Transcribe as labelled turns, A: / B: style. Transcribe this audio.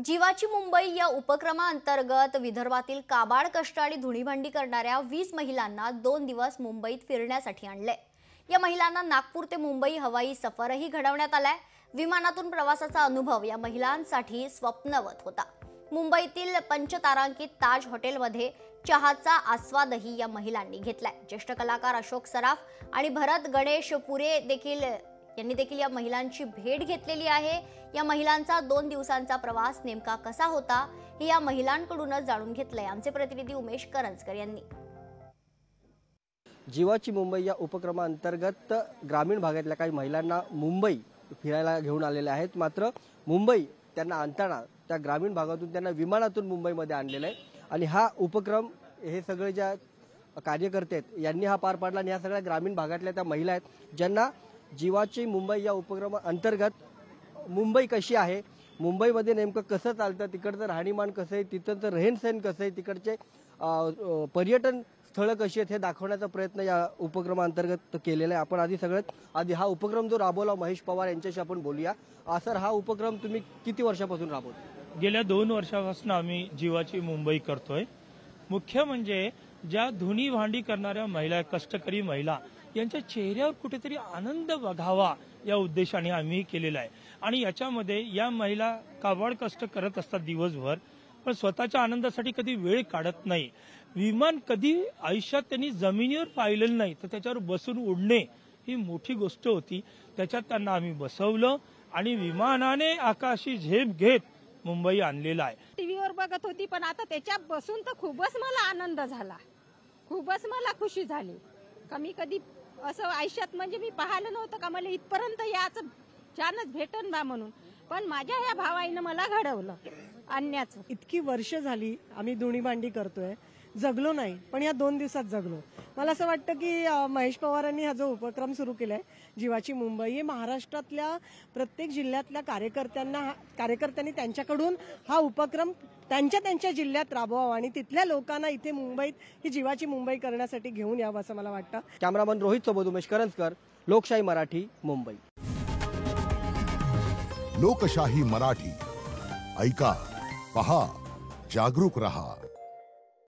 A: जीवाची मुंबई या उपक्रमाअंतर्गत विदर्भातील काबाड कष्ट आणि धुणीभांडी करणाऱ्या 20 महिलांना 2 दिवस मुंबईत फिरण्यासाठी आणले। या महिलांना नागपूर ते मुंबई हवाई सफरही घडवण्यात आलाय। विमानातून प्रवासाचा अनुभव या महिलांसाठी स्वप्नवत होता। मुंबईतील पंचतारांकित ताज हॉटेलमध्ये चहाचा आस्वादही या महिलांनी घेतलाय। ज्येष्ठ कलाकार अशोक सराफ आणि भरत गणेश पुरे यांनी देखील या महिलांची भेट घेतलेली आहे। या महिलांचा 2 दिवसांचा प्रवास नेमका कसा होता हे या महिलांकडूनच जाणून घेतलंय आमचे प्रतिनिधी उमेश करंजकर यांनी।
B: जीवाची मुंबई या उपक्रमाअंतर्गत ग्रामीण भागातल्या काही महिलांना मुंबई फिरायला घेऊन आलेले आहेत। मात्र मुंबई त्यांना आणताना त्या ग्रामीण भागातून त्यांना विमानातून मुंबईमध्ये आणलेलं आहे आणि हा उपक्रम हे सगळे ज्या कार्यकर्ते आहेत यांनी हा पार पाडला आणि या सगळ्या ग्रामीण भागातल्या त्या महिला आहेत ज्यांना जीवाची मुंबई या उपक्रमाअंतर्गत मुंबई कशी आहे, मुंबईमध्ये नेमकं कसं चालतं, तिकडचं राहणीमान कसं आहे, तिथलं रहनसहन कसं आहे, तिकडचे पर्यटन स्थळं कशी आहेत हे दाखवण्याचा प्रयत्न या उपक्रमाअंतर्गत केलेला आहे। आपण सगळ्यात आधी हा उपक्रम जो राबवला महेश पवार यांच्याशी आपण बोलूया। सर, हा उपक्रम तुम्ही किती वर्षापासून राबवता?
C: गेल्या 2 वर्षापासून आम्ही जीवाची मुंबई करतोय। मुख्य म्हणजे ज्या धुनी भांडी करणाऱ्या महिला, कष्टकरी महिला यांच्या चेहऱ्यावर कुठेतरी आनंद बघावा या उद्देशाने आम्ही केलेला आहे। आणि याच्यामध्ये या महिला काबाड कष्ट करत असतात दिवसभर, पण स्वतःच्या आनंदासाठी कधी वेळ काढत नाही। विमान कधी आयुष्यात त्यांनी जमिनीवर पाहिलेलं नाही, तर त्याच्यावर बसून उडणे ही मोठी गोष्ट होती। त्याच्यात त्यांना आम्ही बसवलं आणि विमानाने आकाशी झेप घेत मुंबई आणलेला आहे।
D: टीव्हीवर बघत होती, पण आता त्याच्यात बसून तर खूपच मला आनंद झाला, खूपच मला खुशी झाली। कमी कधी असं आयुष्यात म्हणजे मी पाहिलं नव्हतं का मला इथपर्यंत याचं चान्स भेटन बा म्हणून, पण माझ्या या भावाईनं मला घडवलं आणण्याचं।
E: इतकी वर्ष झाली आम्ही धुणी भांडी करतोय, जगलो नाही, पण या 2 दिवसात जगलो। मला असं वाटतं की महेश पवारांनी हा जो उपक्रम सुरू केलाय जीवाची मुंबई, हे महाराष्ट्रातल्या प्रत्येक जिल्ह्यातल्या कार्यकर्त्यांनी त्यांच्याकडून हा उपक्रम त्यांच्या जिल्ह्यात राबवावा आणि तिथल्या लोकांना इथे मुंबईत ही जीवाची मुंबई करण्यासाठी घेऊन यावं असं मला वाटतं।
B: कॅमेरामन रोहित सोबत उमेश करंजकर, लोकशाही मराठी, मुंबई।
F: लोकशाही मराठी, ऐका, पहा, जागरूक रहा।